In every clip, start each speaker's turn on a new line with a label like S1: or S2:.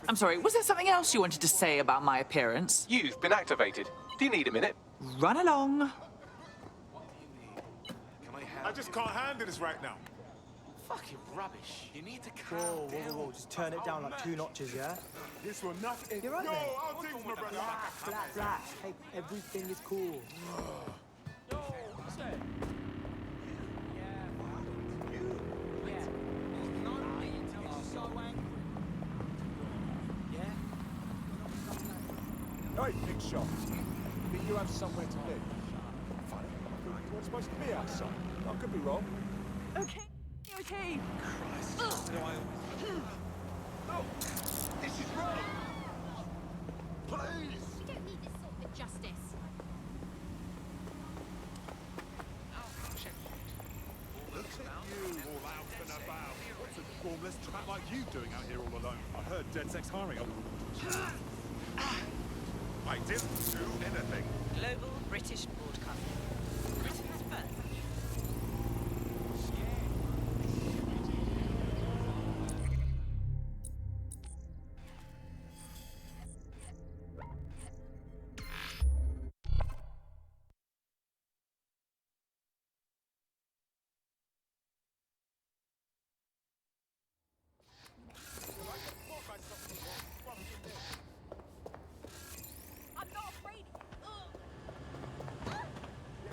S1: I'm sorry, was there something else you wanted to say about my appearance?
S2: You've been activated. Do you need a minute?
S1: Run along.
S3: I just can't handle this right now.
S4: Fucking rubbish. You need to calm
S5: Whoa. Just turn it down like 2 notches, yeah?
S3: This will nothing.
S5: You're right,
S3: Yo,
S5: mate.
S3: I'll take my brother.
S5: Relax. Hey, everything is cool.
S4: Yo, what's that?
S3: Hey, big shot. Think you have somewhere to live? Funny. You weren't supposed to be outside. I could be wrong.
S1: Okay.
S3: Christ. No, this is wrong. Please.
S6: You don't need this sort of justice.
S3: Look at you, all out and about. What's a formless chap like you doing out here all alone? I heard DedSec's hiring. I didn't do anything.
S7: Global British Broadcasting. Britain's first.
S6: I'm not afraid.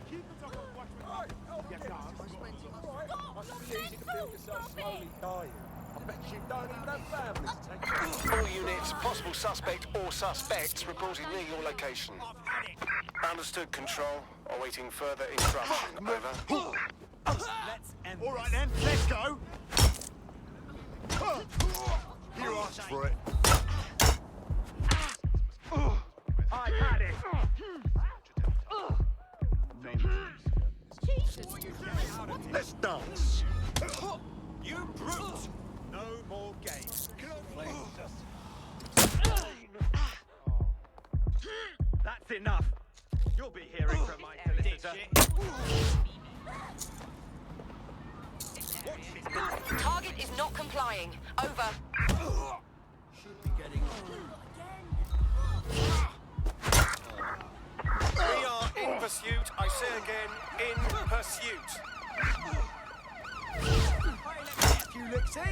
S3: Keep it up and watch me. Yes,
S5: Must be easy to feel yourself slowly dying. I bet you don't even have families to take care of.
S2: All units, possible suspect or suspects reported near your location. Understood, Control. Awaiting further instruction. Over.
S3: All right then, let's go. You asked for it. I've had it. Let's dance. You brute! No more games. That's enough. You'll be hearing from my solicitor.
S7: Target is not complying. Over.
S4: Should be getting on.
S2: We are in pursuit. I say again, in pursuit.
S3: You licks in.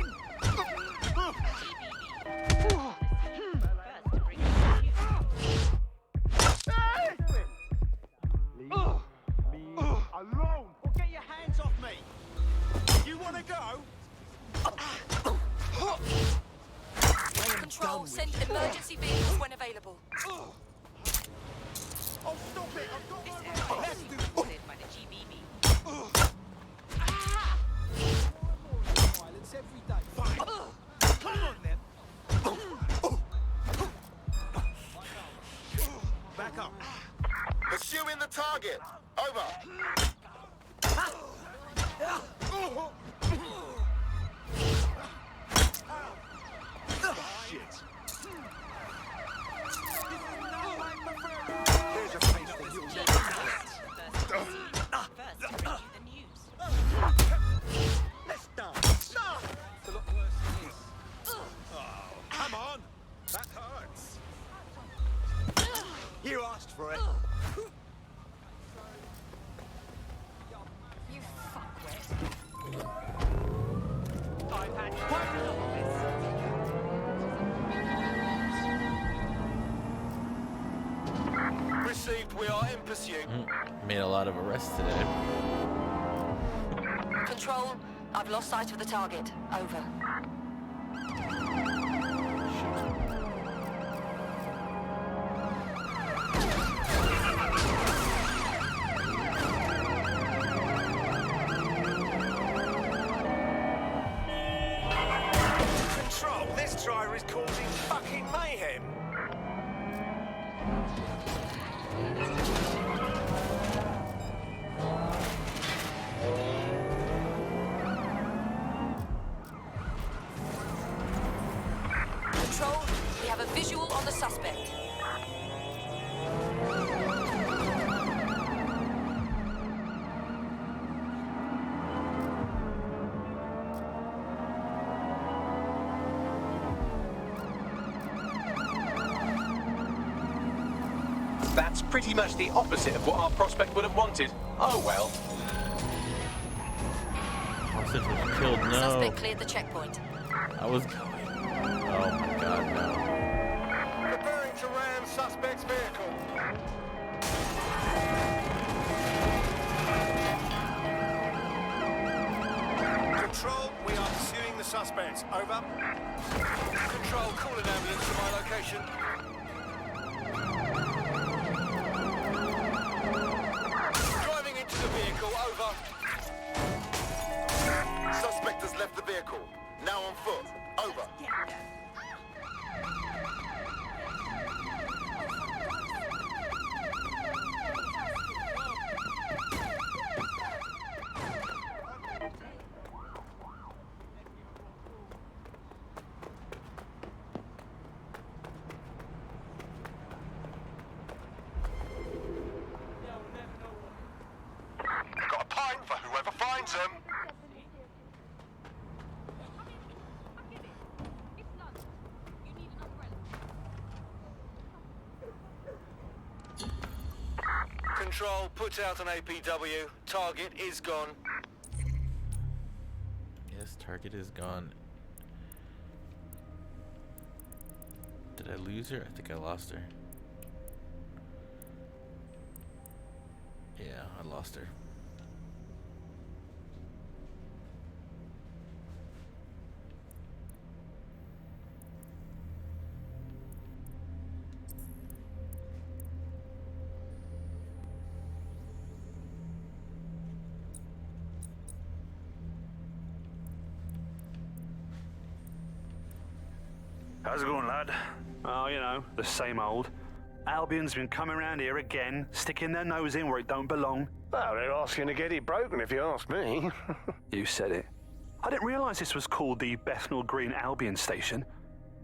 S3: Alone! Well, get your hands off me! You want to go?
S7: Control, send emergency vehicles when available.
S3: Oh, stop it! I've got
S7: This
S3: my
S7: area
S3: right.
S7: is being reported by the GBB.
S5: Violence every day.
S3: Fine. Come on then. Back up.
S2: Pursuing the target. Over.
S3: Shit.
S5: Here's a place that you'll never
S7: First to bring you the news.
S3: Let's dance.
S5: It's a lot worse than this.
S3: Come on. That hurts. You asked for it.
S6: You fuckwit.
S4: I've had quite enough of this.
S2: Received. We are in pursuit.
S8: Made a lot of arrests today.
S7: Control, I've lost sight of the target. Over.
S2: Control. This driver is causing fucking mayhem.
S7: Control, we have a visual on the suspect.
S9: That's pretty much the opposite of what our prospect would have wanted. Oh well.
S8: Hostage was killed. No.
S7: Suspect cleared the checkpoint.
S8: I was going. Oh my god, no.
S2: Preparing to ram suspect's vehicle. Control, we are pursuing the suspect. Over. Control, call an ambulance to my location. Driving into the vehicle, over. Suspect has left the vehicle. Now on foot. Over. Got a pint for whoever finds them. Control, put out an APW. Target is gone.
S8: Yes, target is gone. Did I lose her? I think I lost her. Yeah, I lost her.
S10: How's it going, lad? Oh, you know, the same old. Albion's been coming around here again, sticking their nose in where it don't belong.
S2: Well, they're asking to get it broken, if you ask me.
S10: You said it. I didn't realise this was called the Bethnal Green Albion Station.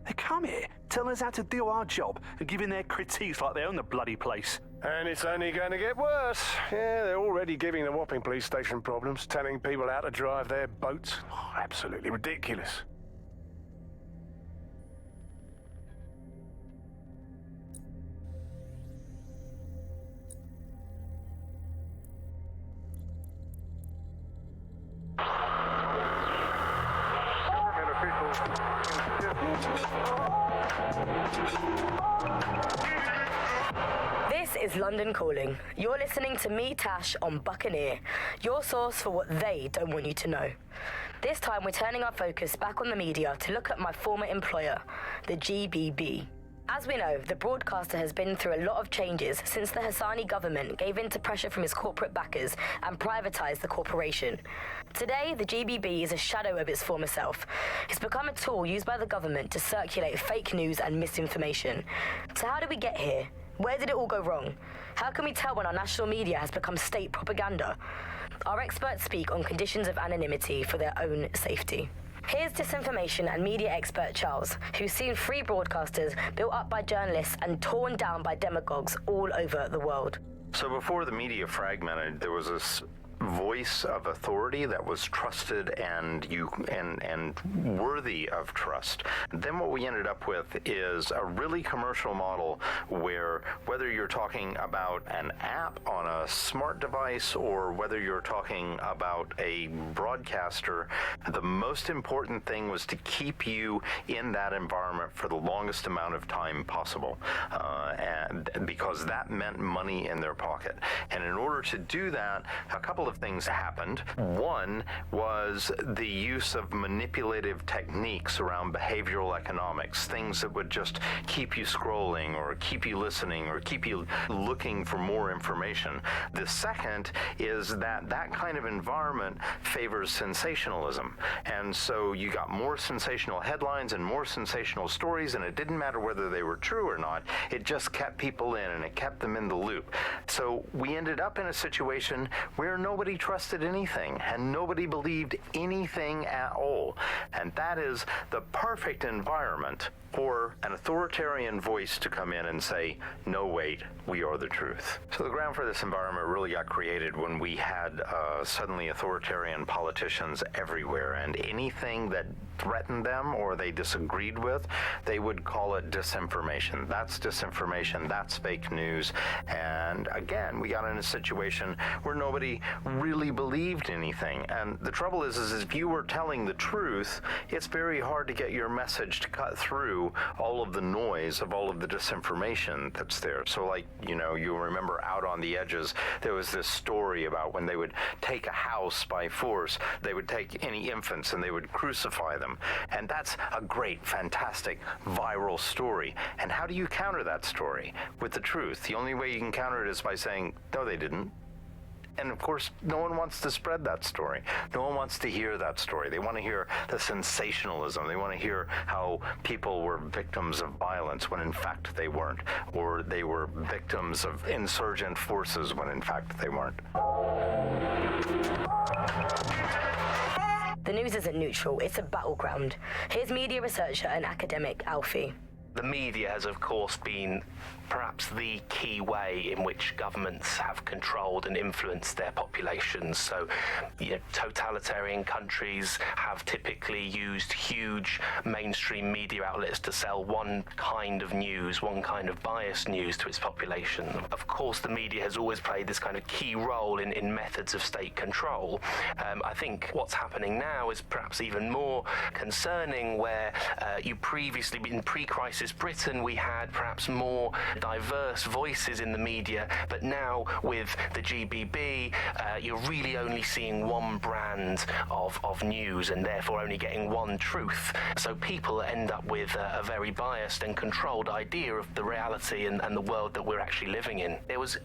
S10: They come here, telling us how to do our job, and giving their critiques like they own the bloody place.
S2: And it's only going to get worse. Yeah, they're already giving the Wapping police station problems, telling people how to drive their boats. Oh, absolutely ridiculous.
S11: This is London Calling. You're listening to me, Tash, on Buccaneer, your source for what they don't want you to know. This time we're turning our focus back on the media to look at my former employer, the GBB. As we know, the broadcaster has been through a lot of changes since the Hassani government gave in to pressure from his corporate backers and privatised the corporation. Today, the GBB is a shadow of its former self. It's become a tool used by the government to circulate fake news and misinformation. So how did we get here? Where did it all go wrong? How can we tell when our national media has become state propaganda? Our experts speak on conditions of anonymity for their own safety. Here's disinformation and media expert Charles, who's seen free broadcasters built up by journalists and torn down by demagogues all over the world.
S12: So before the media fragmented, there was this voice of authority that was trusted and worthy of trust. Then what we ended up with is a really commercial model where whether you're talking about an app on a smart device or whether you're talking about a broadcaster, the most important thing was to keep you in that environment for the longest amount of time possible, and because that meant money in their pocket. And in order to do that, a couple of things happened. One was the use of manipulative techniques around behavioral economics, things that would just keep you scrolling or keep you listening or keep you looking for more information. The second is that that kind of environment favors sensationalism. And so you got more sensational headlines and more sensational stories, and it didn't matter whether they were true or not. It just kept people in and it kept them in the loop. So we ended up in a situation where no nobody trusted anything, and nobody believed anything at all. And that is the perfect environment for an authoritarian voice to come in and say, no, wait, we are the truth. So the ground for this environment really got created when we had suddenly authoritarian politicians everywhere, and anything that threatened them or they disagreed with, they would call it disinformation. That's disinformation, that's fake news. And again, we got in a situation where nobody really believed anything. And the trouble is if you were telling the truth, it's very hard to get your message to cut through all of the noise of all of the disinformation that's there. So like, you know, you remember Out on the Edges, there was this story about when they would take a house by force, they would take any infants and they would crucify them. And that's a great, fantastic, viral story. And how do you counter that story? With the truth. The only way you can counter it is by saying, no, they didn't. And of course, no one wants to spread that story. No one wants to hear that story. They want to hear the sensationalism. They want to hear how people were victims of violence when in fact they weren't. Or they were victims of insurgent forces when in fact they weren't.
S11: The news isn't neutral, it's a battleground. Here's media researcher and academic Alfie.
S13: The media has, of course, been perhaps the key way in which governments have controlled and influenced their populations. So, you know, totalitarian countries have typically used huge mainstream media outlets to sell one kind of news, one kind of biased news to its population. Of course, the media has always played this kind of key role in methods of state control. I think what's happening now is perhaps even more concerning, where you previously, in pre-crisis Britain, we had perhaps more diverse voices in the media, but now with the GBB, you're really only seeing one brand of news and therefore only getting one truth. So people end up with a very biased and controlled idea of the reality and the world that we're actually living in. There was,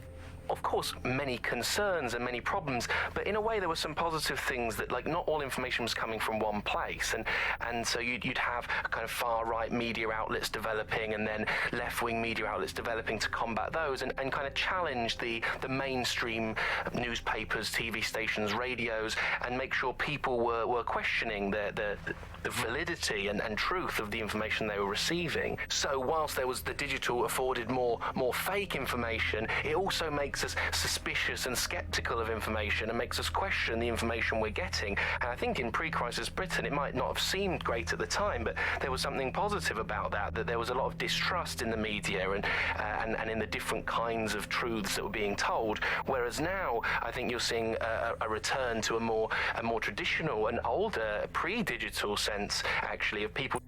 S13: of course, many concerns and many problems, but in a way there were some positive things, that like not all information was coming from one place, and so you'd have kind of far-right media outlets developing and then left-wing media outlets developing to combat those and kind of challenge the mainstream newspapers, TV stations, radios, and make sure people were questioning the validity and truth of the information they were receiving. So whilst there was the digital afforded more fake information, it also makes us suspicious and skeptical of information and makes us question the information we're getting. And I think in pre-crisis Britain, it might not have seemed great at the time, but there was something positive about that there was a lot of distrust in the media and in the different kinds of truths that were being told. Whereas now, I think you're seeing a return to a more traditional and older pre-digital sense, actually, of people.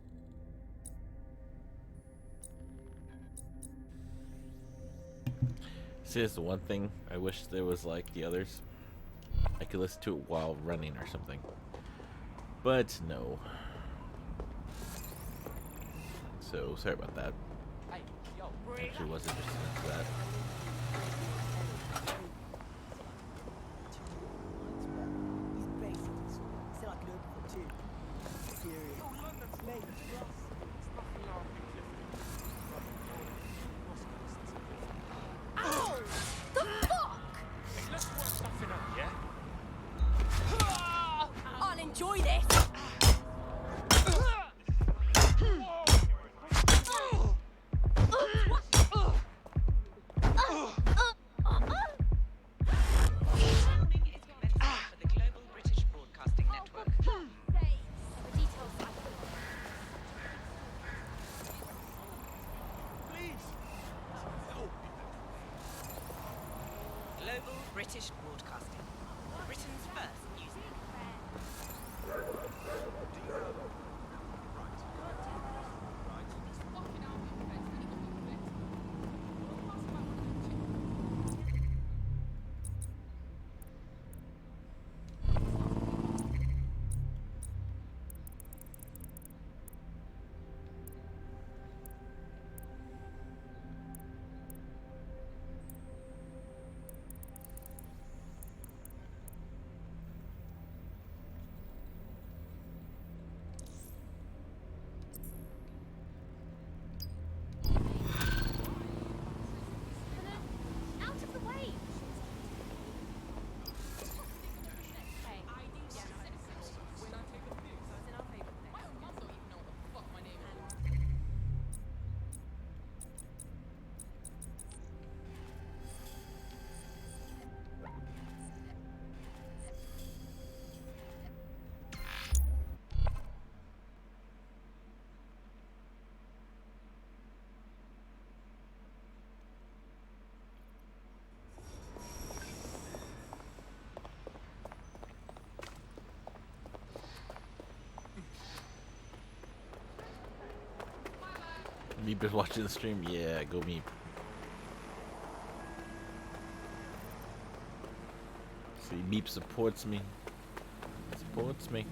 S8: See, that's the one thing I wish there was like the others. I could listen to it while running or something. But no. So sorry about that. Actually wasn't interested in that.
S6: I'll enjoy this.
S8: Meep is watching the stream. Yeah, go Meep. See, Meep supports me. Supports me.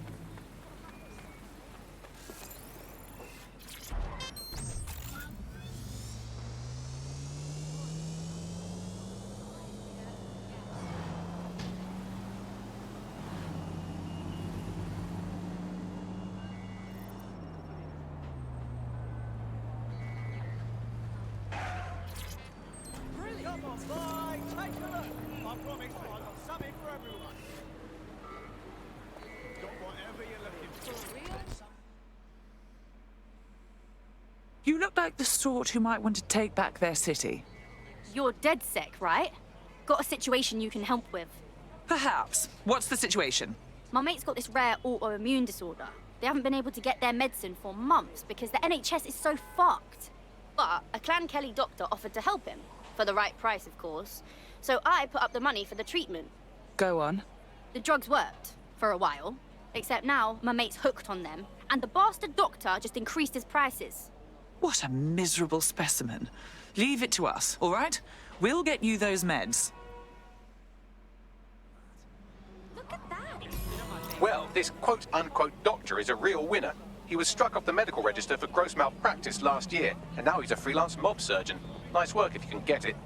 S4: Come on, boy, take a look. I promise I've got something for everyone. Got whatever you're looking for.
S1: You look like the sort who might want to take back their city.
S6: You're dead sick, right? Got a situation you can help with.
S1: Perhaps. What's the situation?
S6: My mate's got this rare autoimmune disorder. They haven't been able to get their medicine for months because the NHS is so fucked. But a Clan Kelly doctor offered to help him. For the right price, of course. So I put up the money for the treatment.
S1: Go on.
S6: The drugs worked. For a while. Except now, my mate's hooked on them. And the bastard doctor just increased his prices.
S1: What a miserable specimen. Leave it to us, all right? We'll get you those meds.
S6: Look at that.
S9: Well, this quote-unquote doctor is a real winner. He was struck off the medical register for gross malpractice last year, and now he's a freelance mob surgeon. Nice work if you can get it.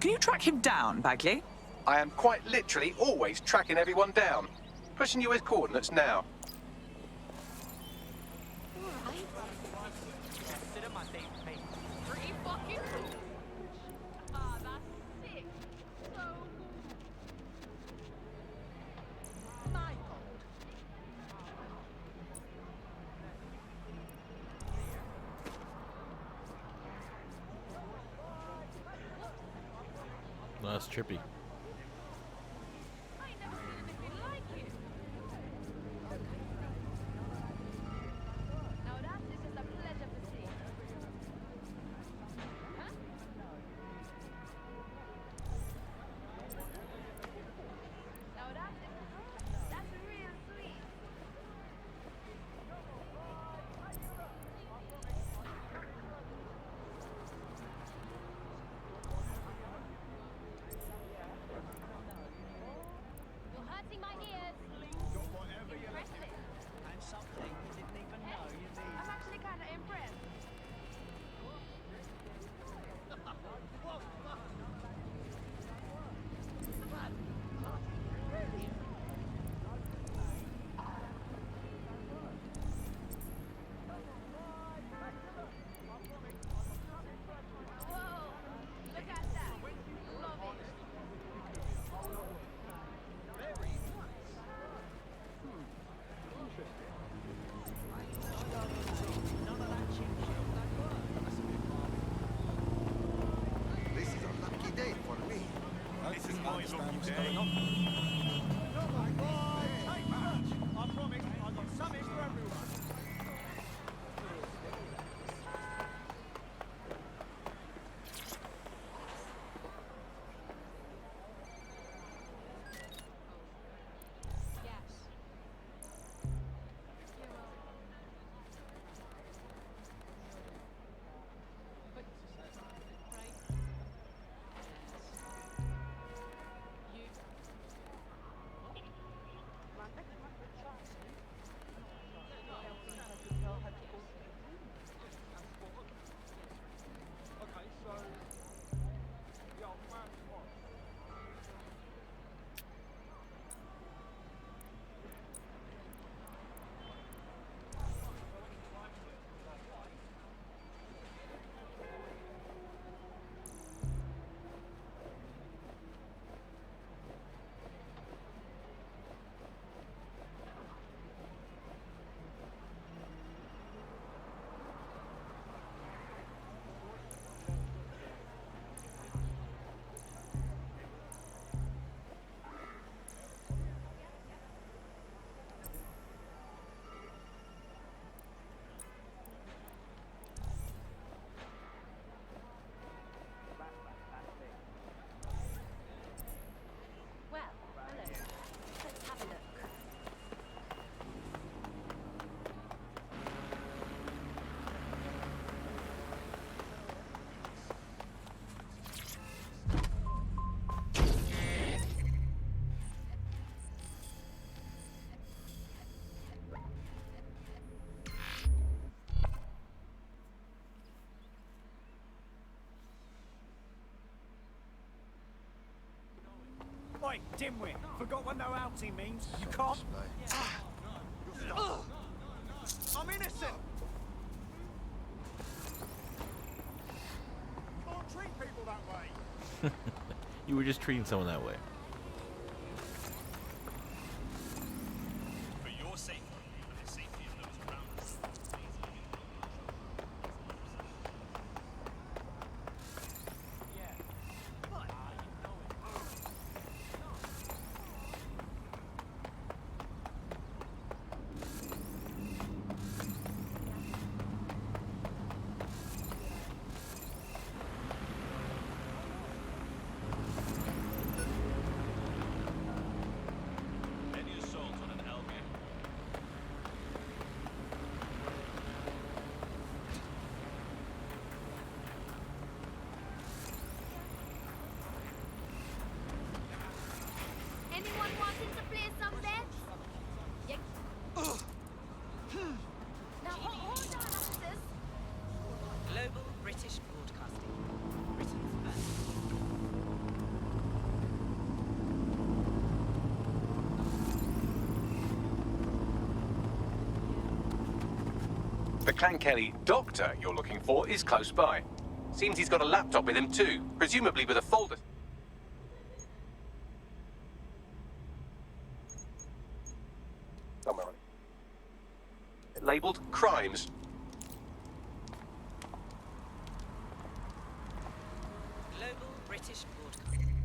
S1: Can you track him down, Bagley?
S9: I am quite literally always tracking everyone down. Pushing you his coordinates now.
S6: Pretty fucking cool. Ah, that's sick. So my
S8: No, that's trippy.
S3: This is a lucky day for me. This is my lucky day.
S4: Hey, dimwit, forgot what no outie means? You can't... I'm innocent! Can't treat people that way!
S8: You were just treating someone that way.
S3: For your safety and the safety of those around us. Any assault on an Albion.
S6: Anyone wanting to play some bets? Yeah. Now hold on, officers.
S7: Global British Broadcasting. Britain's first.
S9: The Clan Kelly doctor you're looking for is close by. Seems he's got a laptop with him too, presumably with a folder. Somewhere on it. Labeled crimes.
S7: Global British Broadcasting.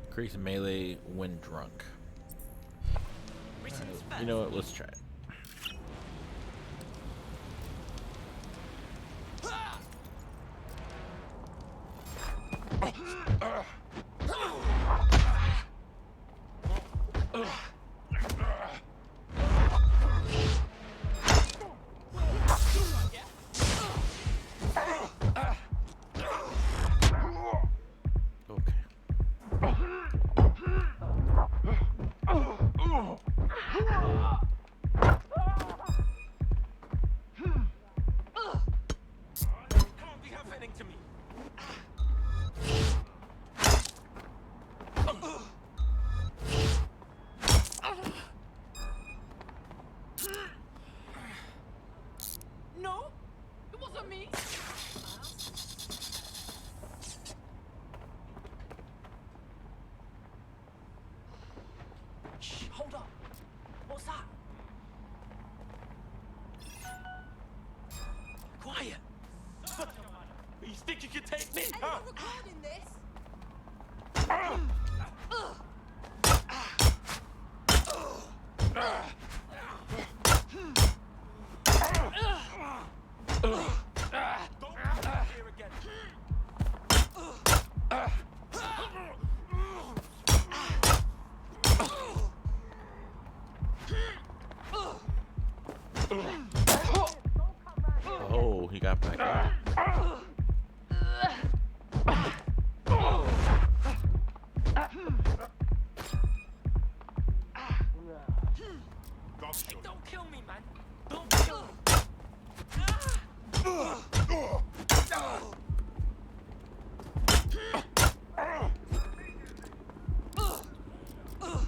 S8: Increase melee when drunk.
S7: Britain's
S8: You know what? Let's try it.
S5: Can't be happening to me.
S7: No, it wasn't me. Shh, hold up. What's that? Quiet. You think you can take me? Huh? Recording this?
S5: Don't come here again.
S8: Oh, he got back up.
S5: Hey, don't kill me, man. Don't kill me.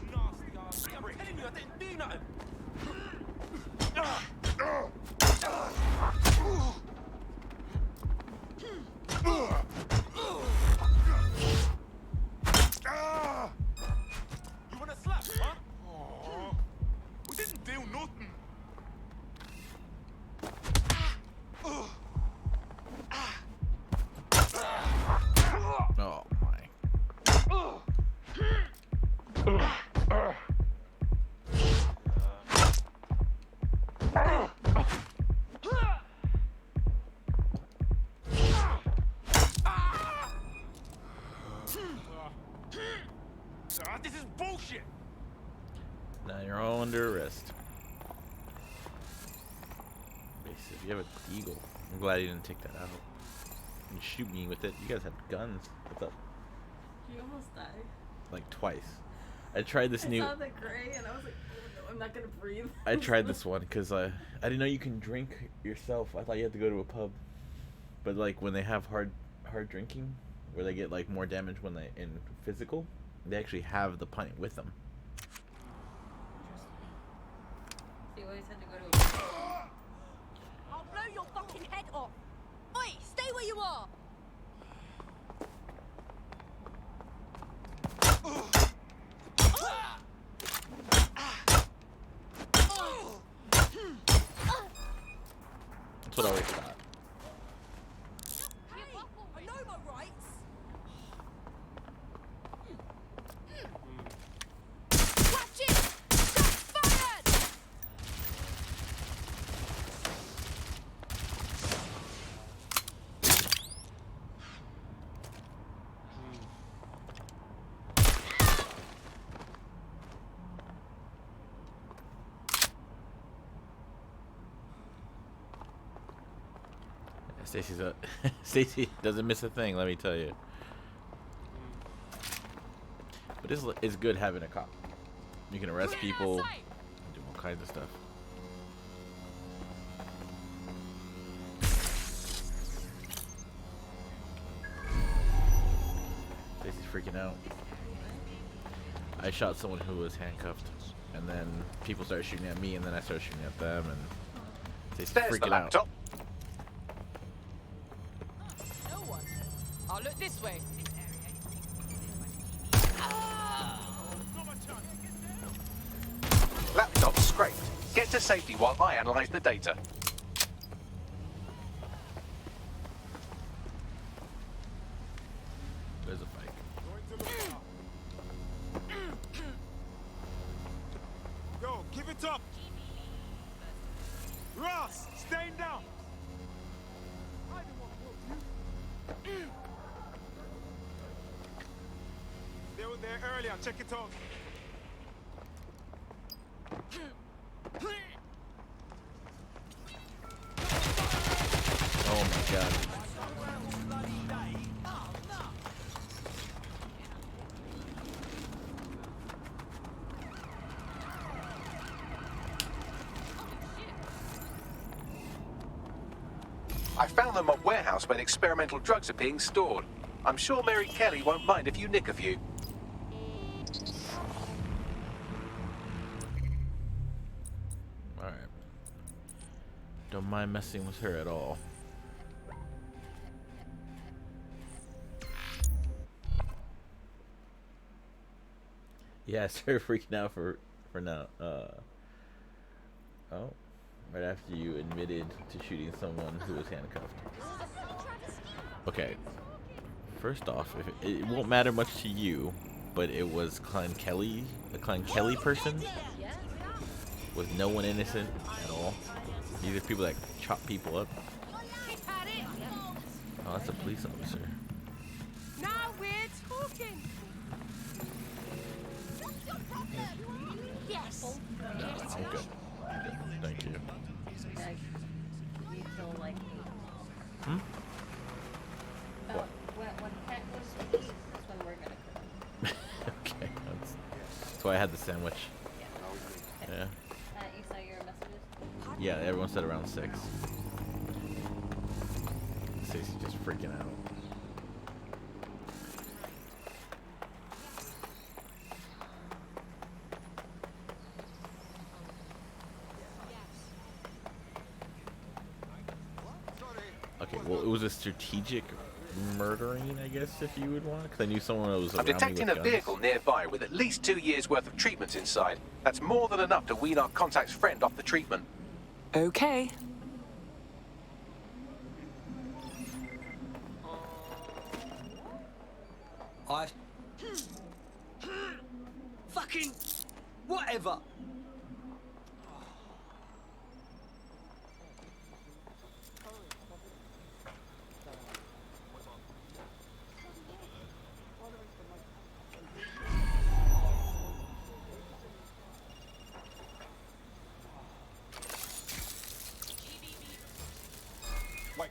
S5: Nasty ass. I'm telling you, I didn't do nothing. You wanna slap, huh? Aw. We didn't do nothing.
S8: Oh my.
S5: This is bullshit.
S8: Now you're all under arrest. Basically, you have a deagle. I'm glad you didn't take that out. You shoot me with it. You guys have guns. What's up?
S14: You almost died.
S8: Like twice. I tried this new.
S14: I saw the gray and I was like, oh no, I'm not gonna breathe.
S8: I tried this one because I didn't know you can drink yourself. I thought you had to go to a pub. But like when they have hard drinking, where they get like more damage when they in physical, they actually have the pint with them.
S14: So you always had to go to a pub.
S6: I'll blow your fucking head off. Oi, stay where you are.
S8: That's what I always thought.
S6: Hey, I know my rights. Watch it! Shots fired!
S8: Stacy doesn't miss a thing, let me tell you. But it's good having a cop. You can arrest people, and do all kinds of stuff. Stacy's freaking out. I shot someone who was handcuffed, and then people started shooting at me, and then I started shooting at them, and Stacy's
S9: There's the
S8: freaking out.
S9: laptop.
S14: I'll look this way.
S9: Laptop scraped. Get to safety while I analyze the data.
S8: There's a fight.
S3: Yo, give it up! Ross, staying down! They were there earlier, check it out.
S8: Oh my god.
S9: I found them at warehouse where experimental drugs are being stored. I'm sure Mary Kelly won't mind if you nick a few.
S8: Alright. Don't mind messing with her at all. Yeah, I started freaking out for now. Oh. Right after you admitted to shooting someone who was handcuffed. Okay. First off, it won't matter much to you, but it was Clan Kelly, a Clan Kelly person, with no one innocent at all. These are people that chop people up. Oh, that's a police officer.
S14: Now we're talking.
S6: Yes.
S8: No, I'm good. I'm good. Thank you.
S14: You feel like me.
S8: Hmm?
S14: What? When Cat goes to eat, that's when we're gonna cook.
S8: Okay. That's why I had the sandwich. Yeah.
S14: You saw your messages?
S8: Yeah, everyone said around 6. Stacey's just freaking out. Okay, well, it was a strategic murdering, I guess, if you would want, because I knew someone that was
S9: I'm
S8: around me
S9: detecting
S8: with
S9: a
S8: guns.
S9: vehicle nearby with at least 2 years' worth of treatments inside. That's more than enough to wean our contact's friend off the treatment.
S1: Okay.
S4: Fucking whatever.
S3: Wait.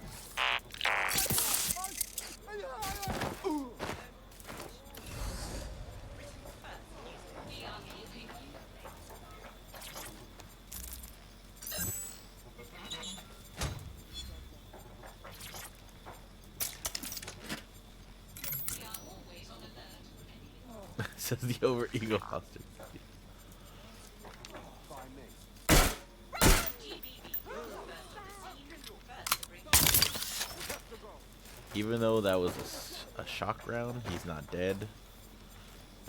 S8: says the over eagle hostage. Even though that was a shock round, he's not dead.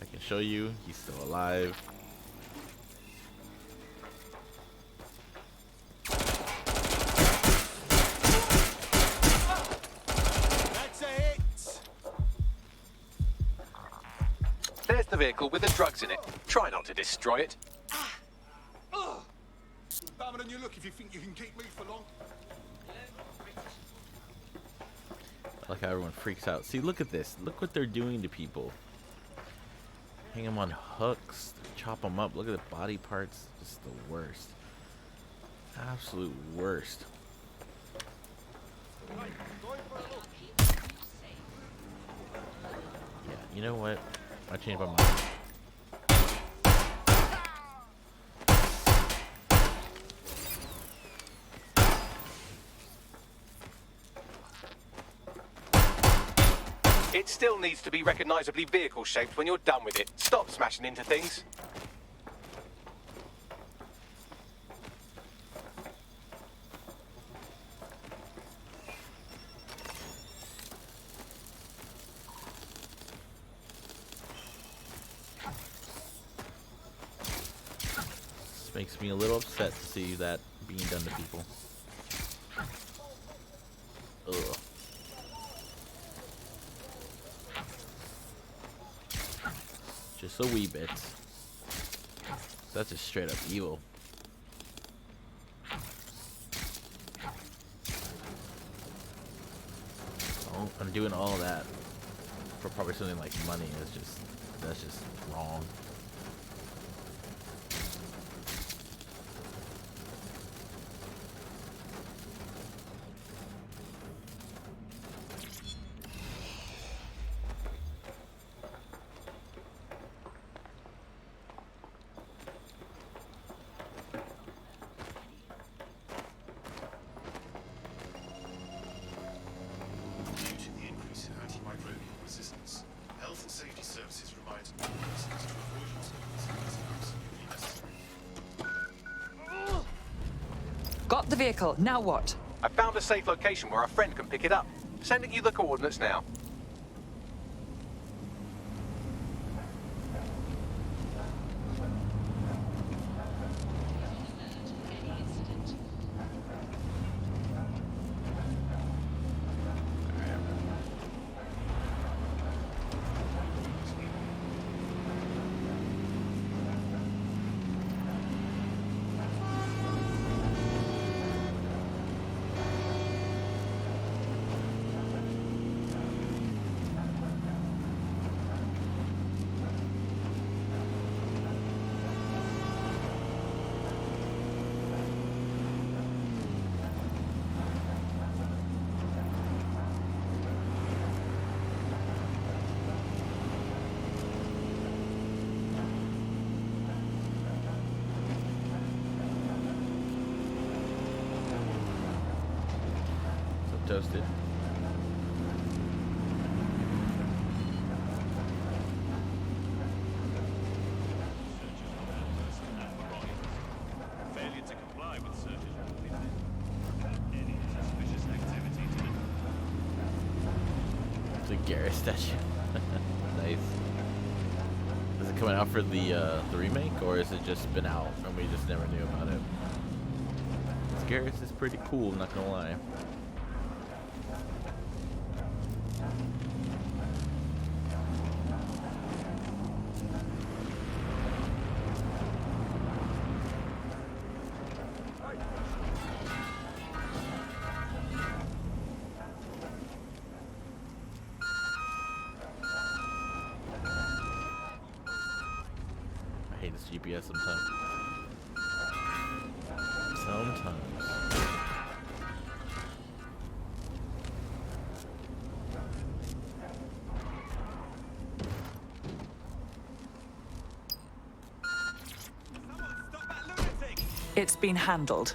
S8: I can show you, he's still alive.
S4: That's a hit.
S9: There's the vehicle with the drugs in it. Try not to destroy it.
S3: You're dumber than you look if you think you can keep me for long.
S8: I like how everyone freaks out. See, look at this. Look what they're doing to people. Hang them on hooks, chop them up. Look at the body parts. Just the worst. Absolute worst. Yeah, you know what? I changed my mind.
S9: It still needs to be recognizably vehicle shaped when you're done with it. Stop smashing into things.
S8: This makes me a little upset to see that being done to people. Ugh. Just a wee bit. That's just straight up evil. Oh, I'm doing all that for probably something like money. That's just wrong.
S1: Got the vehicle. Now what?
S9: I found a safe location where a friend can pick it up. Sending you the coordinates now. Toasted.
S7: Failure to comply with searches any suspicious activity to
S8: It's a Garrett statue. Nice. Is it coming out for the remake, or has it just been out and we just never knew about it? Garrett's is pretty cool, not gonna lie. I hate this GPS sometimes.
S1: It's been handled.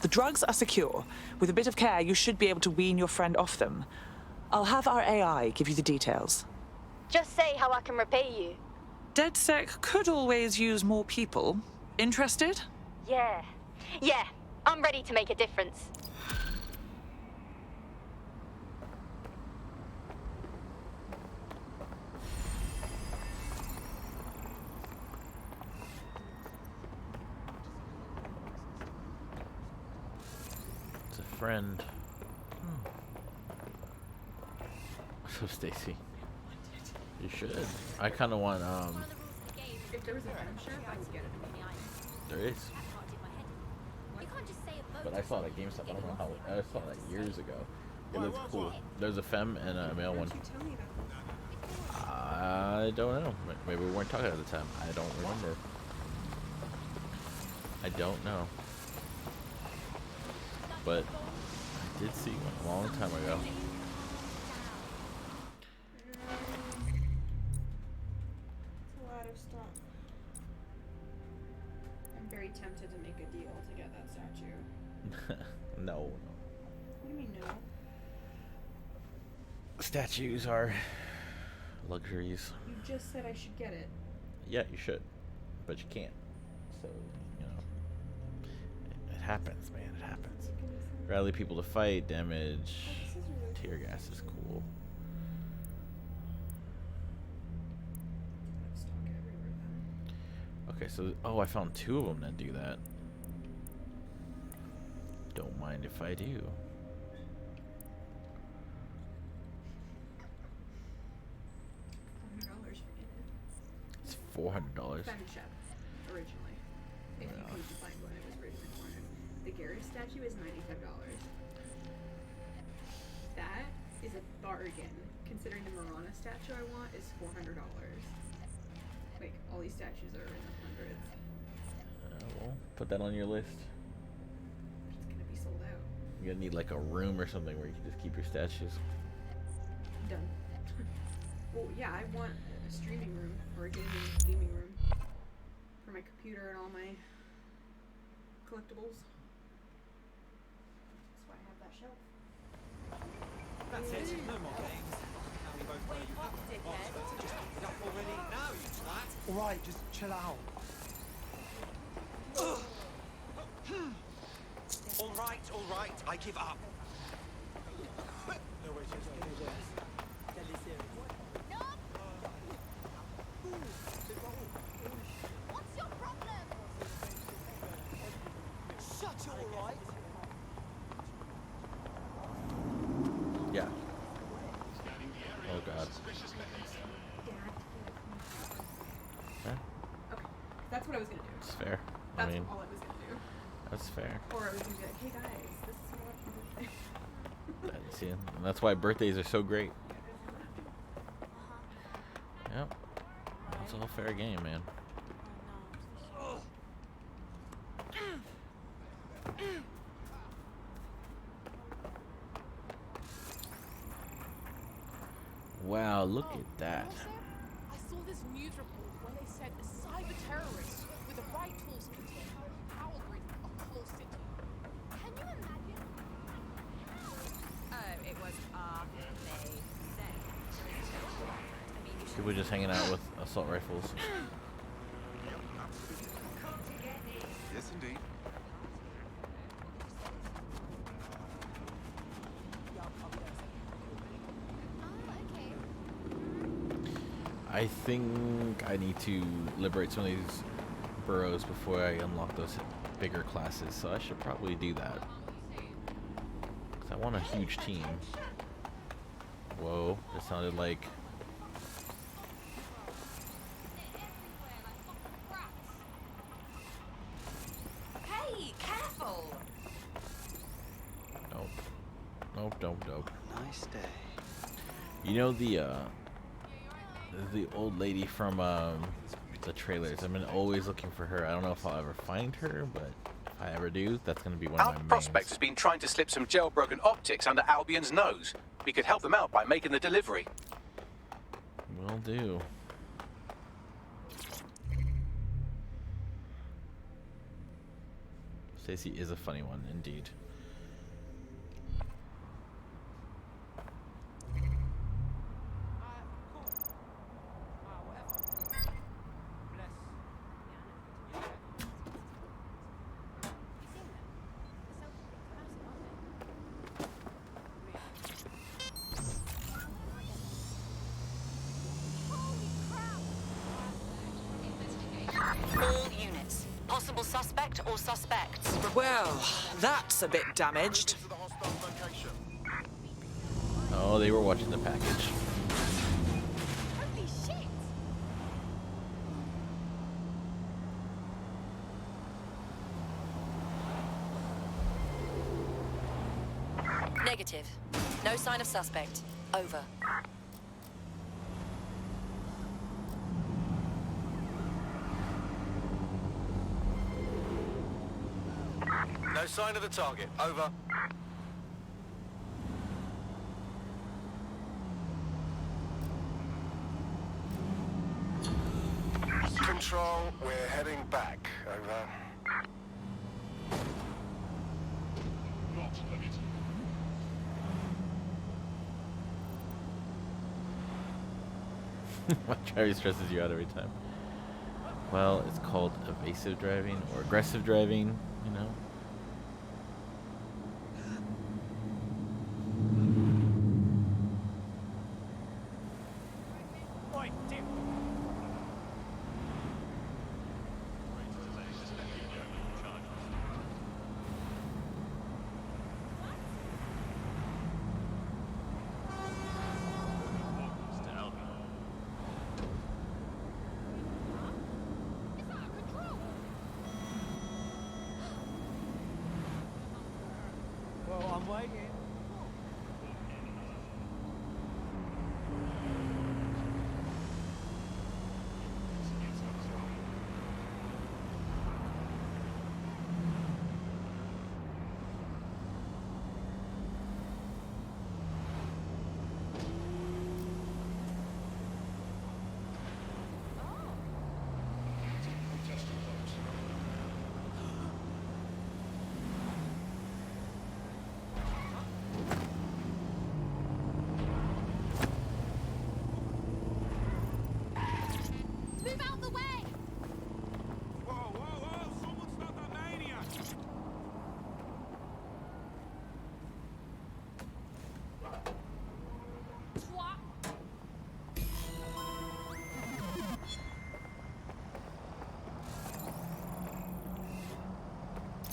S1: The drugs are secure. With a bit of care, you should be able to wean your friend off them. I'll have our AI give you the details.
S6: Just say how I can repay you.
S1: DedSec could always use more people. Interested?
S6: Yeah. Yeah. I'm ready to make a difference.
S8: It's a friend. So Stacy, you should. I kind of want
S14: If there was a venom sheriff, I would get it.
S8: There is. But I saw it at GameStop. I don't know how. I saw that years ago. It looks cool. There's a femme and a male one. I don't know. Maybe we weren't talking at the time. I don't remember. I don't know. But I did see one a long time ago.
S14: It's a lot of stuff. I'm very tempted to make a deal to get that statue.
S8: No.
S14: What do you mean no?
S8: Statues are luxuries.
S14: You just said I should get it.
S8: Yeah, you should, but you can't. So, you know, it happens, man. It happens. Rally people to fight, damage, tear gas is cool. Okay, so I found 2 of them that do that. Don't mind if I do. It's $400.
S14: Femme shop, originally. If you can find one, it was originally 400. The Garrus statue is $95. That is a bargain, considering the Marana statue I want is $400. Like, all these statues are in the hundreds.
S8: Well, put that on your list.
S14: It's gonna be sold out.
S8: You're gonna need like a room or something where you can just keep your statues.
S14: Done. Well, yeah, I want a streaming room or a gaming room for my computer and all my collectibles. That's why I have that shelf.
S4: That's it. No more games. Now we both know you have the box. Just pick it up already. Now, you twat. All right, just chill out. All right. I give up. No way, just deadly serious.
S6: What's your problem?
S4: Shut you, all right?
S8: Yeah. Oh god. Huh?
S14: Okay, that's what I was gonna do.
S8: It's fair.
S14: That's
S8: I mean,
S14: all I was gonna do.
S8: that's fair.
S14: Or I was gonna be like, hey guys, this is what I want for my birthday.
S8: See, and that's why birthdays are so great. Yep. It's all fair game, man. Wow, look at that.
S15: I saw this news report where they said a cyber terrorist with the right tools can take out the power grid of a whole city. Can you imagine?
S16: Oh, it was they said.
S8: People just hanging out with assault rifles.
S3: Yes, indeed.
S8: I think I need to liberate some of these burrows before I unlock those bigger classes, so I should probably do that. 'Cause I want a huge team. Whoa, it sounded like...
S16: Hey, careful!
S8: Nope.
S4: Nice day.
S8: You know the old lady from the trailers. I've been always looking for her. I don't know if I'll ever find her, but if I ever do, that's going to be one of my
S9: Our
S8: mains.
S9: prospect has been trying to slip some jailbroken optics under Albion's nose. We could help them out by making the delivery.
S8: Will do. Stacy is a funny one, indeed.
S11: Suspect or suspects?
S1: Well, that's a bit damaged.
S8: Oh, they were watching the package.
S15: Holy shit!
S11: Negative. No sign of suspect. Over.
S2: No sign of the target. Over. Control, we're heading back. Over.
S8: My driving stresses you out every time. Well, it's called evasive driving or aggressive driving, you know.
S4: Well, I'm waiting.
S15: Move out the way!
S3: Whoa, whoa, whoa! Someone stop that maniac!
S15: Twat!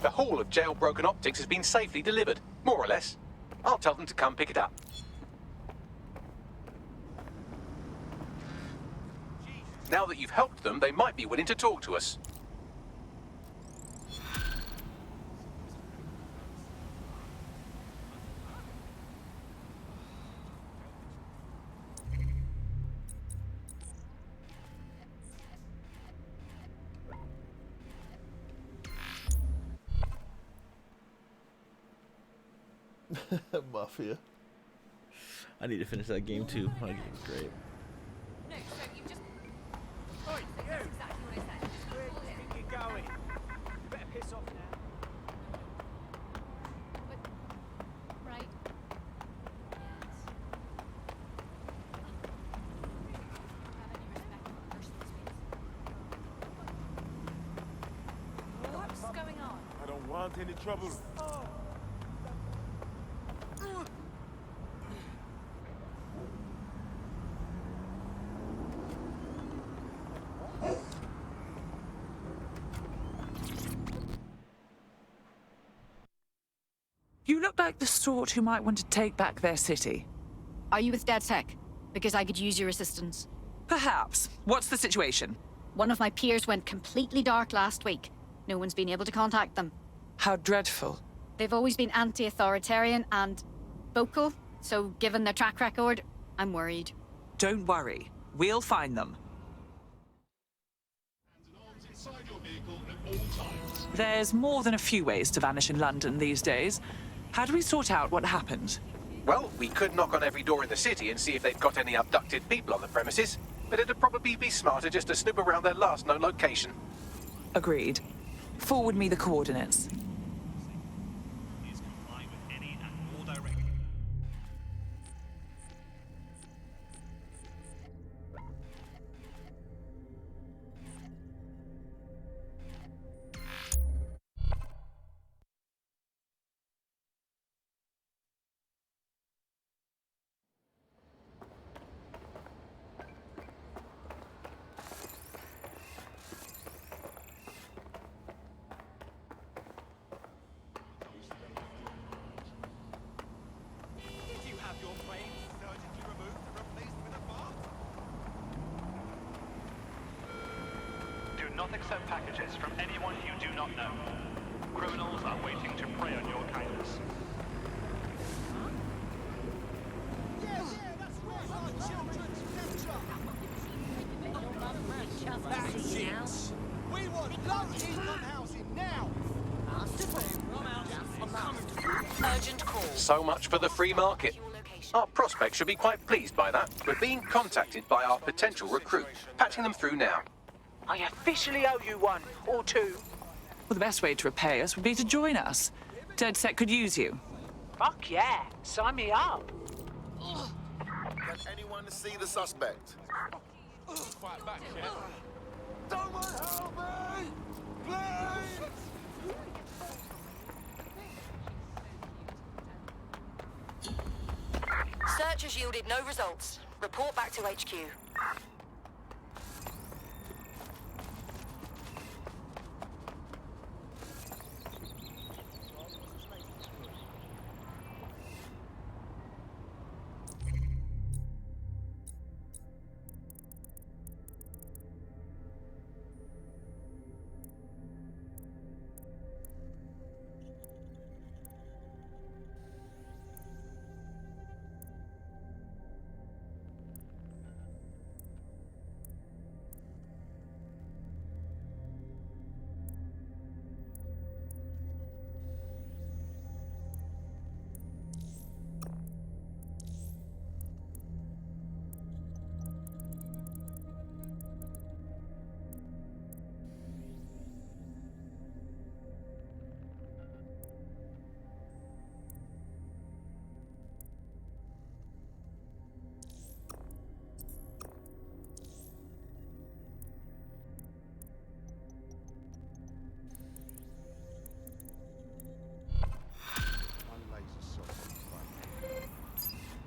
S9: The whole of jailbroken optics has been safely delivered, more or less. I'll tell them to come pick it up. Now that you've helped them, they might be willing to talk to us.
S8: Mafia. I need to finish that game too. My game's great.
S16: No, so you've just...
S4: Oi, you!
S16: That's exactly what I said. Just
S4: Where do
S16: call
S4: you
S16: it.
S4: think you're going? You better piss off now.
S15: Right.
S16: What's going on?
S3: I don't want any trouble.
S1: You look like the sort who might want to take back their city.
S6: Are you with DedSec? Because I could use your assistance.
S1: Perhaps. What's the situation?
S6: One of my peers went completely dark last week. No one's been able to contact them.
S1: How dreadful.
S6: They've always been anti-authoritarian and vocal, so given their track record, I'm worried.
S1: Don't worry. We'll find them. There's more than a few ways to vanish in London these days. How do we sort out what happened?
S9: Well, we could knock on every door in the city and see if they've got any abducted people on the premises, but it'd probably be smarter just to snoop around their last known location.
S1: Agreed. Forward me the coordinates.
S17: not accept packages from anyone you do not know. Criminals are waiting to prey on your kindness.
S4: That's it. We want low-income housing now.
S16: Urgent call.
S9: So much for the free market. Our prospects should be quite pleased by that. We're being contacted by our potential recruit. Patching them through now.
S1: I officially owe you one, or two. Well, the best way to repay us would be to join us. DedSec could use you.
S18: Fuck yeah, sign me up.
S5: Can anyone see the suspect?
S3: Fight back,
S5: Someone help me! Please!
S11: Search has yielded no results. Report back to HQ.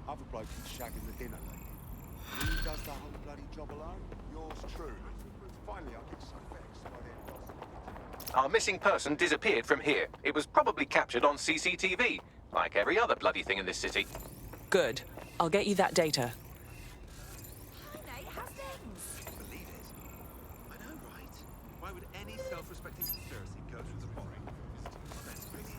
S3: Other bloke is shagging the dinner lady. And who does the whole bloody job alone? Yours truly. Finally, I get some vexed by their
S9: Our missing person disappeared from here. It was probably captured on CCTV, like every other bloody thing in this city.
S1: Good. I'll get you that data.
S4: Believe it. I know, right? Why would any self-respecting conspiracy go through the bottom? That's crazy.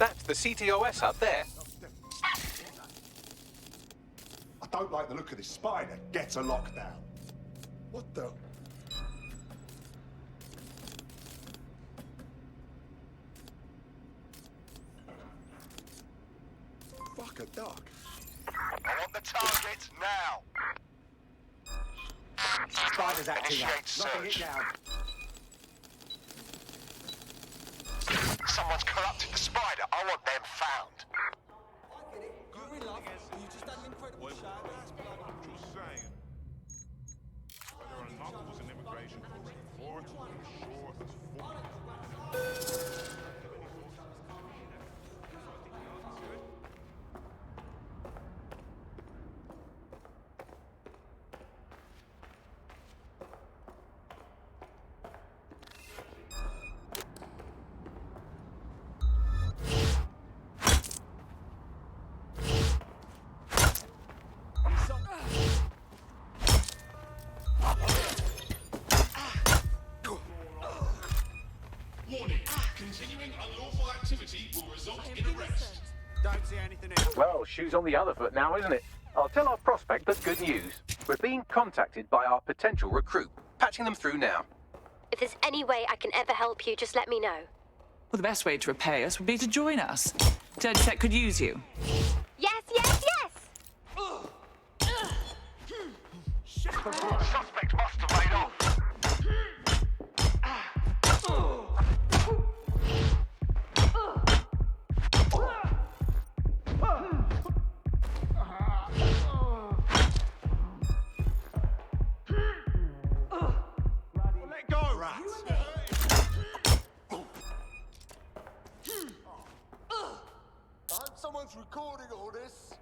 S9: That's the CTOS up there.
S3: I don't like the look of this spider. Get a lockdown. What the? Fuck a duck.
S2: I want the target now.
S5: Spider's acting up.
S2: Initiate
S5: Knocking it
S2: search.
S5: down.
S2: Someone's corrupted the spider. I want them found.
S5: You're in love. You just had an incredible show.
S3: Just saying. Whether or not it was an immigration court report, sure as fuck.
S17: Continuing unlawful activity will result in arrest.
S5: Don't see anything else.
S9: Well, shoe's on the other foot now, isn't it? I'll tell our prospect that's good news. We're being contacted by our potential recruit. Patching them through now.
S19: If there's any way I can ever help you, just let me know.
S1: Well, the best way to repay us would be to join us. Dirty Tech could use you.
S19: Yes, yes, yes!
S2: Suspect must have made off.
S5: Let go, rat.
S3: I hope someone's recording all this.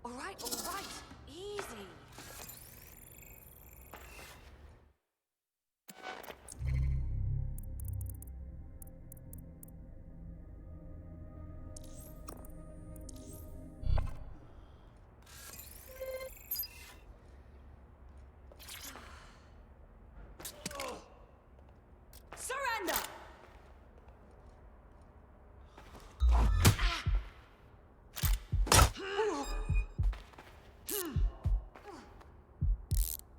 S15: All right, easy. Surrender!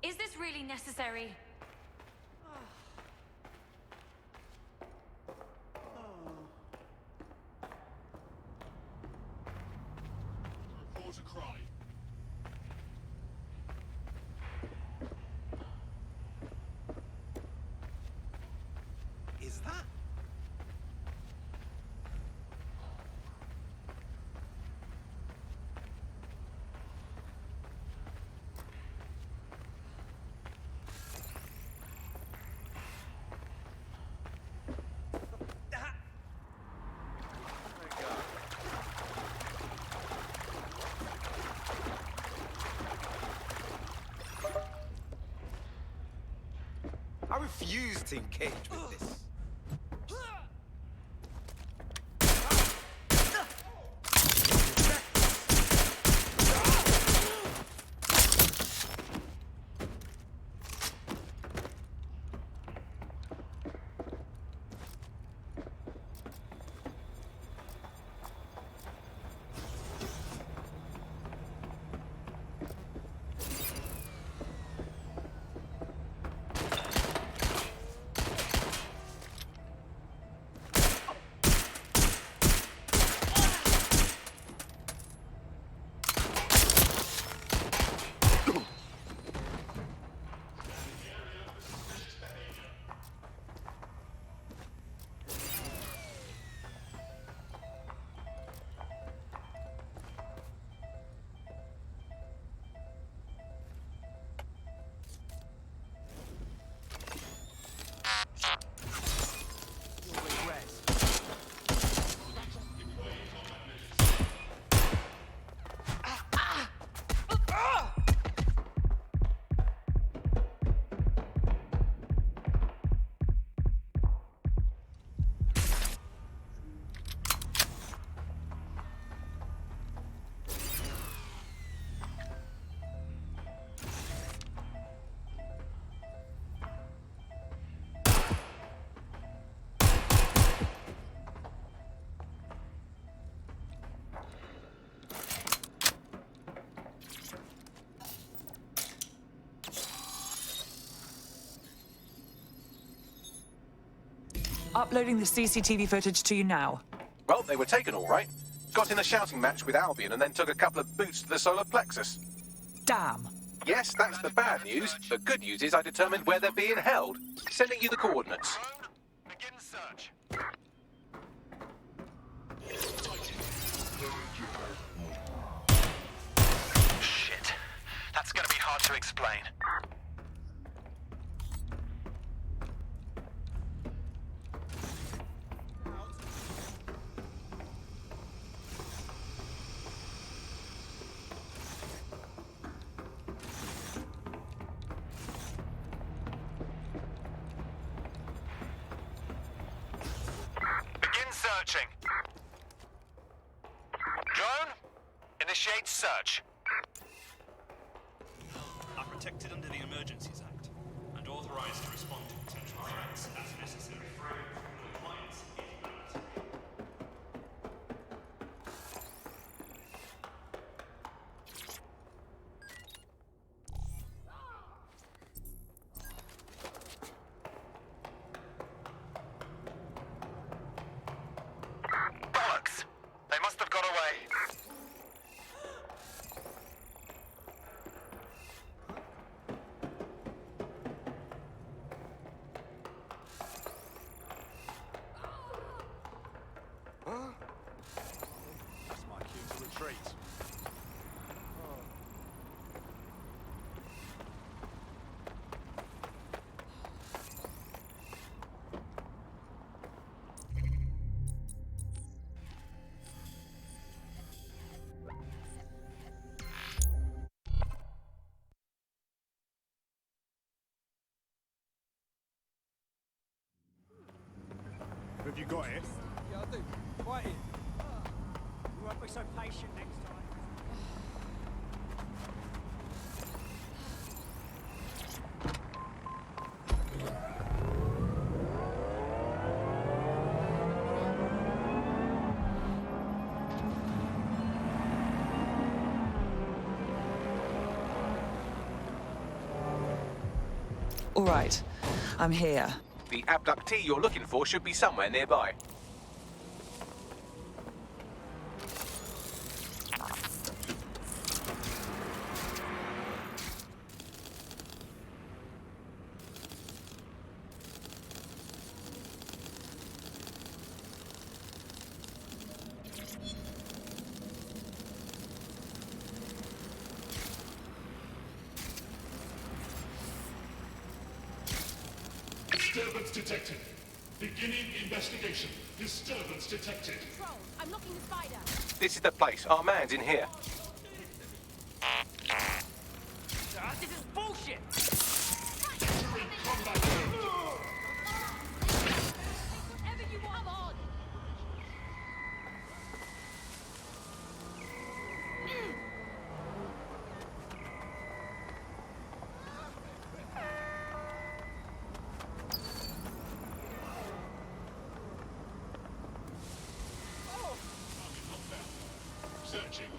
S15: Is this really necessary?
S17: Report a crime.
S5: Is that? I refuse to engage with this.
S1: Uploading the CCTV footage to you now.
S9: Well, they were taken all right. Got in a shouting match with Albion and then took a couple of boots to the solar plexus.
S1: Damn.
S9: Yes, that's the bad news. The good news is I determined where they're being held. Sending you the coordinates.
S2: Begin search.
S17: Shit. That's gonna be hard to explain.
S2: Begin searching. Drone, initiate search.
S17: Are protected under the Emergencies Act and authorized to respond to potential threats as necessary. Compliance is mandatory.
S2: Bollocks! They must have got away.
S5: That's my cue to retreat. Have you got it?
S4: Yeah, I do. Right in. You won't be so patient next time.
S1: All right, I'm here.
S9: The abductee you're looking for should be somewhere nearby.
S17: Disturbance detected. Beginning investigation. Disturbance detected.
S15: Control, I'm locking the spider.
S9: This is the place. Our man's in here.
S15: This is bullshit! Whatever you want, I'm on!
S17: Searching.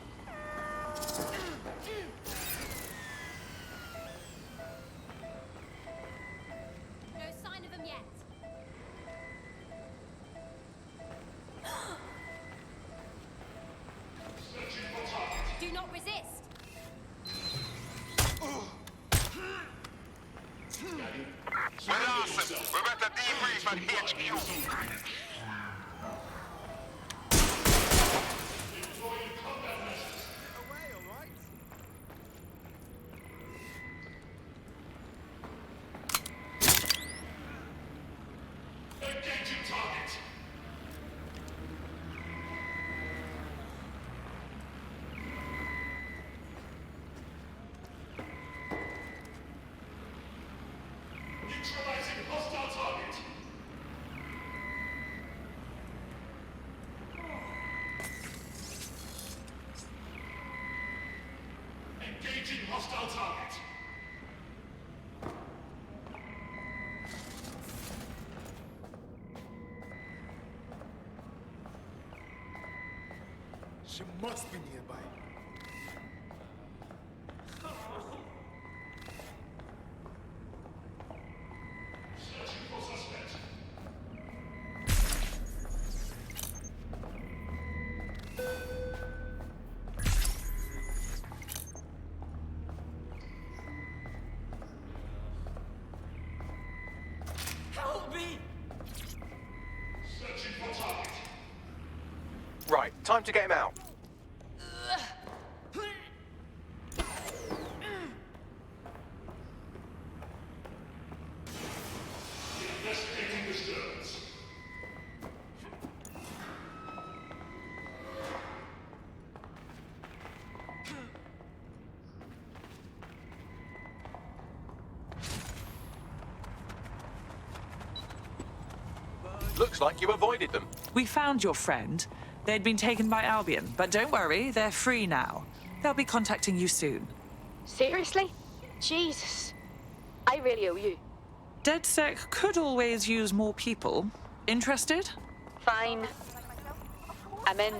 S6: No sign of him yet. Do not resist.
S2: We're awesome. We're about to debrief at HQ.
S17: Engaging target. Neutralizing hostile target. Engaging hostile target.
S5: She must be nearby.
S17: Searching for suspect.
S9: Right, time to get him out.
S17: Investigating disturbance.
S9: Looks like you avoided them.
S1: We found your friend. They'd been taken by Albion, but don't worry, they're free now. They'll be contacting you soon.
S19: Seriously? Jesus. I really owe you.
S1: DedSec could always use more people. Interested?
S19: Fine. I'm in.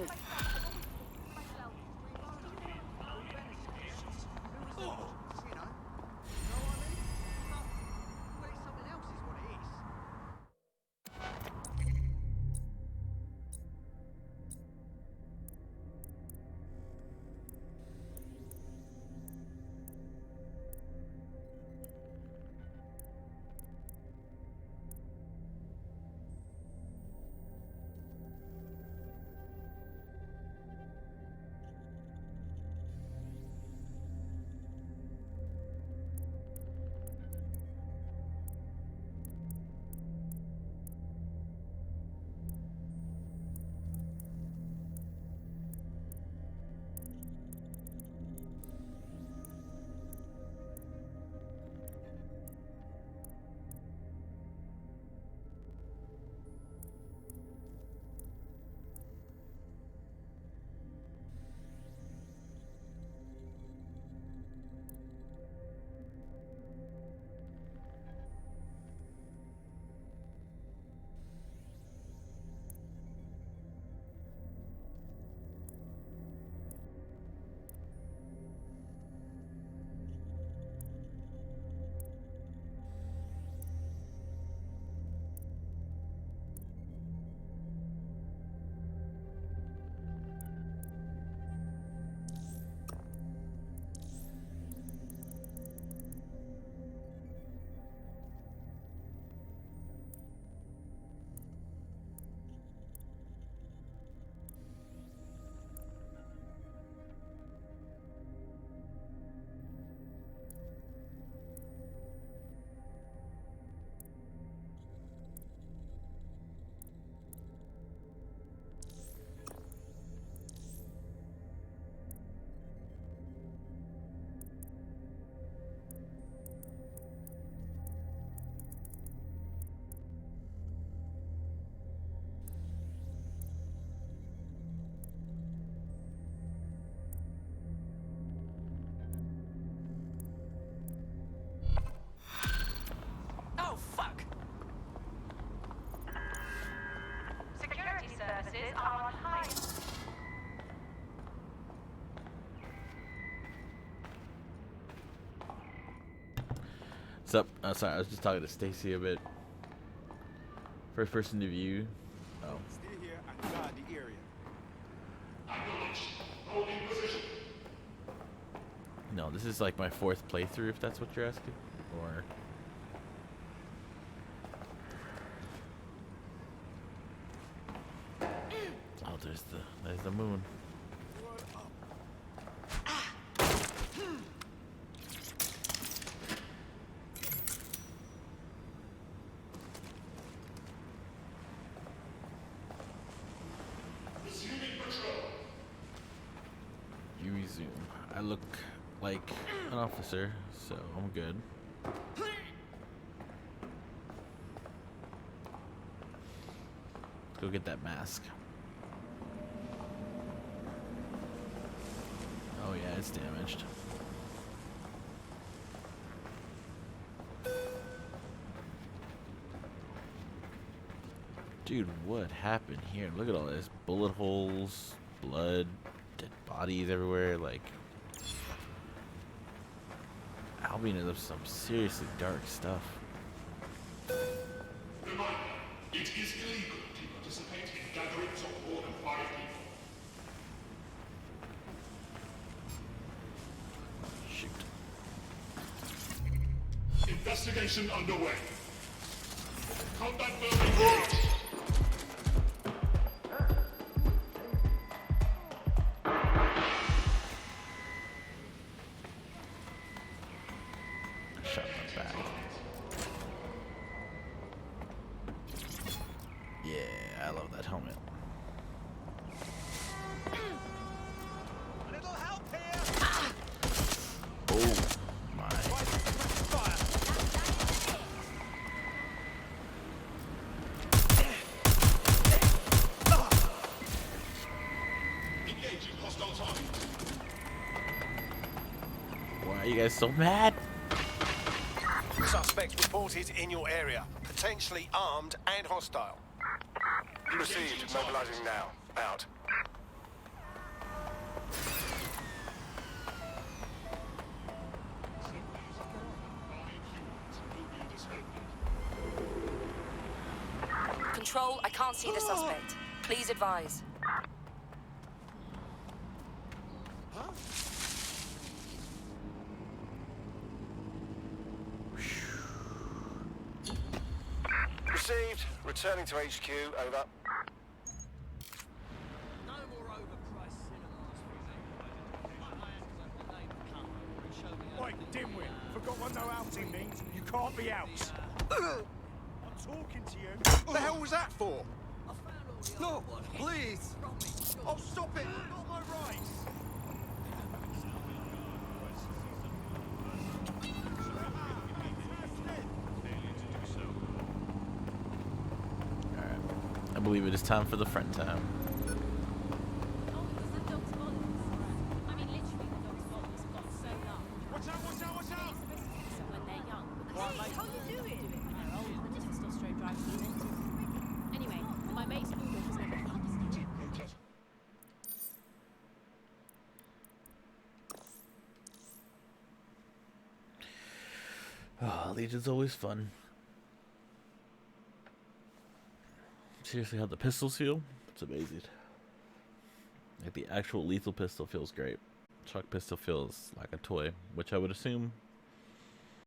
S1: Oh, fuck!
S20: Security services are on high.
S8: What's up? Sorry, I was just talking to Stacy a bit. First person to view. Oh.
S3: Stay here and guard the area.
S17: Holding position.
S8: No, this is like my 4th playthrough, if that's what you're asking. Or... oh, there's the moon. You zoom. I look like an officer, so I'm good. Let's go get that mask. Oh yeah, it's damaged. Dude, what happened here? Look at all this. Bullet holes, blood, dead bodies everywhere. Like, Albion is some seriously dark stuff.
S17: Reminder, it is illegal to participate in gatherings of more than 5 people.
S8: Shoot.
S17: Investigation underway. Combat building.
S8: you guys so mad?
S2: Suspect reported in your area. Potentially armed and hostile. Received. Mobilizing now. Out.
S11: Control, I can't see the suspect. Please advise.
S2: Received. Returning to HQ. Over.
S5: Oi, dimwit! Forgot what no outing means? You can't be out! I'm talking to you! What the hell was that for? No, please! Oh, stop it! I've got my rights!
S8: I believe it is time for the friend time. Oh, Legion's always fun. Seriously, how the pistols feel? It's amazing. Like the actual lethal pistol feels great. Shock pistol feels like a toy, which I would assume